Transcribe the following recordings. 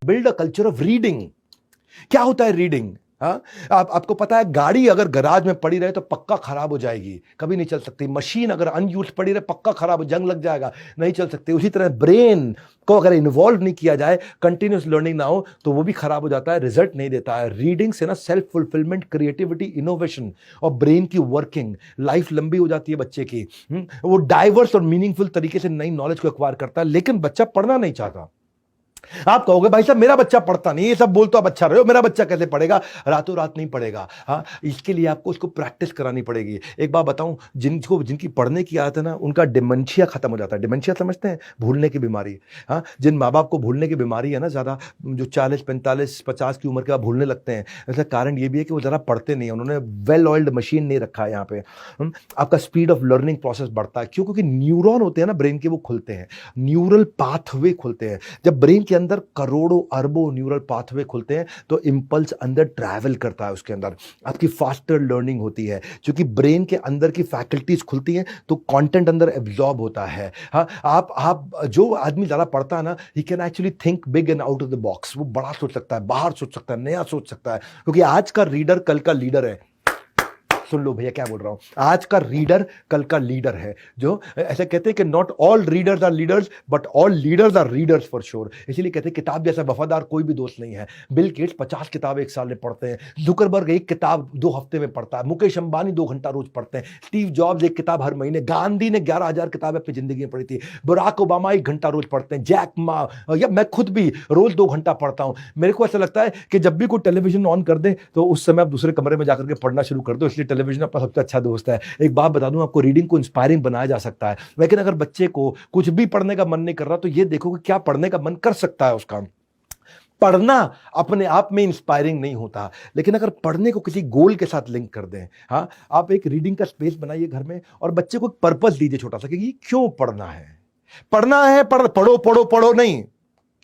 Build a culture of reading. क्या होता है रीडिंग? हाँ, आपको पता है गाड़ी अगर गराज में पड़ी रहे तो पक्का खराब हो जाएगी, कभी नहीं चल सकती। मशीन अगर अनयूज्ड पड़ी रहे पक्का खराब हो, जंग लग जाएगा, नहीं चल सकती। उसी तरह ब्रेन को अगर इन्वॉल्व नहीं किया जाए, कंटिन्यूस लर्निंग ना हो, तो वो भी खराब हो जाता है, रिजल्ट नहीं देता है। रीडिंग से ना सेल्फ फुलफिलमेंट, क्रिएटिविटी, इनोवेशन और ब्रेन की वर्किंग, लाइफ लंबी हो जाती है बच्चे की। वो डाइवर्स और मीनिंगफुल तरीके से नई नॉलेज को एक्वायर करता है। लेकिन बच्चा पढ़ना नहीं चाहता। आप कहोगे भाई साहब मेरा बच्चा पढ़ता नहीं, ये सब बोल तो आप अच्छा रहे हो, मेरा बच्चा कैसे पढ़ेगा? रातों रात नहीं पढ़ेगा। हाँ, इसके लिए आपको उसको प्रैक्टिस करानी पड़ेगी। एक बात बताऊं, जिनकी पढ़ने की आदत है ना, उनका डिमेंशिया खत्म हो जाता है। डिमेंशिया समझते हैं? भूलने की बीमारी। हाँ, जिन माँ बाप को भूलने की बीमारी है ना ज्यादा, जो 40 45 50 की उम्र के बाद भूलने लगते हैं, इसका कारण ये भी है कि वो जरा पढ़ते नहीं है, उन्होंने वेल ऑयल्ड मशीन नहीं रखा है यहाँ पे। आपका स्पीड ऑफ लर्निंग प्रोसेस बढ़ता है। क्यों? क्योंकि न्यूरॉन होते हैं ना ब्रेन के, वो खुलते हैं, न्यूरल पाथवे खुलते हैं। जब ब्रेन के अंदर करोड़ों अरबों न्यूरल पाथवे खुलते हैं तो इंपल्स अंदर ट्रैवल करता है, उसके अंदर आपकी फास्टर लर्निंग होती है। क्योंकि ब्रेन के अंदर की फैकल्टीज खुलती हैं तो कंटेंट अंदर एब्जॉर्ब होता है। हाँ, आप जो आदमी ज्यादा पढ़ता है ना, he can actually think big and out of the box. वो बड़ा सोच सकता है, बाहर सोच सकता है, नया सोच सकता है। क्योंकि आज का रीडर कल का लीडर है। सुन लो भैया क्या बोल रहा हूं, आज का रीडर कल का लीडर है। जो ऐसे कहते हैं कि not all readers are leaders but all leaders are readers for sure. इसीलिए कहते हैं किताब जैसा वफादार कोई भी दोस्त नहीं है। बिल गेट्स 50 किताबें एक साल में पढ़ते हैं, जुकरबर्ग एक किताब 2 हफ्ते में पढ़ता है, मुकेश अंबानी 2 घंटा रोज पढ़ते हैं, स्टीव जॉब्स एक किताब हर महीने, गांधी ने 11,000 किताबें अपनी जिंदगी में पढ़ी थी, बराक ओबामा 1 घंटा रोज पढ़ते हैं, जैक मा, या मैं खुद भी रोज 2 घंटा पढ़ता हूं। मेरे को ऐसा लगता है कि जब भी कोई टेलीविजन ऑन कर दे तो उस समय आप दूसरे कमरे में जाकर के पढ़ना शुरू कर दो, इसलिए टेलीविजन आपका सबसे अच्छा दोस्त है। एक बात बता दूं आपको, रीडिंग को इंस्पायरिंग बनाया जा सकता है। लेकिन अगर बच्चे को कुछ भी पढ़ने का मन नहीं कर रहा तो ये देखो कि क्या पढ़ने का मन कर सकता है उसका। पढ़ना अपने आप में इंस्पायरिंग नहीं होता, लेकिन अगर पढ़ने को किसी गोल के साथ लिंक कर दें। हाँ, आप एक रीडिंग का स्पेस बनाइए घर में और बच्चे को एक पर्पस दीजिए छोटा सा कि ये क्यों पढ़ना है। पढ़ना है, पढ़ो पढ़ो पढ़ो नहीं,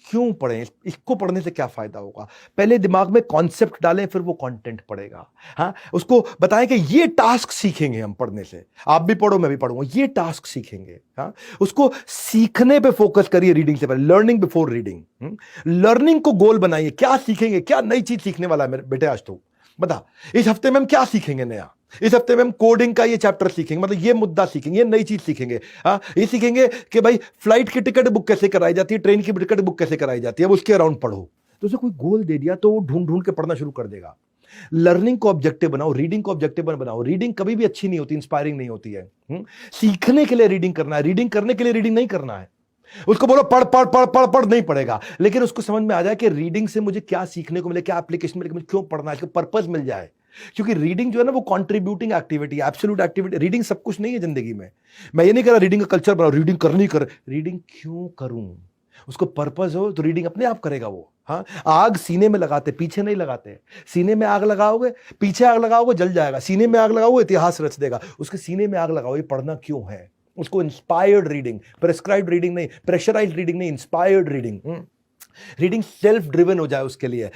क्यों पढ़ें, इसको पढ़ने से क्या फायदा होगा। पहले दिमाग में कॉन्सेप्ट डालें, फिर वो कंटेंट पढ़ेगा। हाँ, उसको बताएं कि ये टास्क सीखेंगे हम पढ़ने से, आप भी पढ़ो मैं भी पढ़ूंगा, ये टास्क सीखेंगे। हाँ, उसको सीखने पे फोकस करिए रीडिंग से पहले, लर्निंग बिफोर रीडिंग। लर्निंग को गोल बनाइए, क्या सीखेंगे, क्या नई चीज सीखने वाला है मेरे बेटे आज तो बता। इस हफ्ते में हम क्या सीखेंगे नया? इस हफ्ते में हम कोडिंग का ये चैप्टर सीखेंगे, मतलब ये मुद्दा सीखेंगे, ये नई चीज सीखेंगे। हाँ, ये सीखेंगे कि भाई फ्लाइट की टिकट बुक कैसे कराई जाती है, ट्रेन की टिकट बुक कैसे कराई जाती है, अब उसके अराउंड पढ़ो। तो उसे कोई गोल दे दिया तो वो ढूंढ ढूंढ के पढ़ना शुरू कर देगा। लर्निंग को ऑब्जेक्टिव बनाओ, रीडिंग को ऑब्जेक्टिव बनाओ। रीडिंग कभी भी अच्छी नहीं होती, इंस्पायरिंग नहीं होती है। सीखने के लिए रीडिंग करना है, रीडिंग करने के लिए रीडिंग नहीं करना है। उसको बोलो पढ़ पढ़ पढ़ पढ़ पढ़, नहीं पड़ेगा। लेकिन उसको समझ में आ जाए कि रीडिंग से मुझे क्या सीखने को मिले, क्या एप्लीकेशन मिले, मुझे क्यों पढ़ना है, इसका पर्पस मिल जाए। क्योंकि रीडिंग जो है ना वो contributing activity, absolute activity. Reading सब कुछ नहीं है जिंदगी में। मैं ये नहीं कह रहा रीडिंग का कल्चर बनाओ, रीडिंग करनी कर, रीडिंग क्यों करूं, उसको पर्पस हो तो रीडिंग अपने आप करेगा वो। हाँ, आग सीने में लगाते, पीछे नहीं लगाते। सीने में आग लगाओगे, पीछे आग लगाओगे जल जाएगा, सीने में आग लगाओगे इतिहास रच देगा। उसके सीने में आग लगाओ, ये पढ़ना क्यों है। उसको इंस्पायर्ड रीडिंग, प्रेस्क्राइब्ड रीडिंग नहीं, प्रेशराइज्ड रीडिंग नहीं, inspired reading. Reading self driven हो जाए उसके लिए।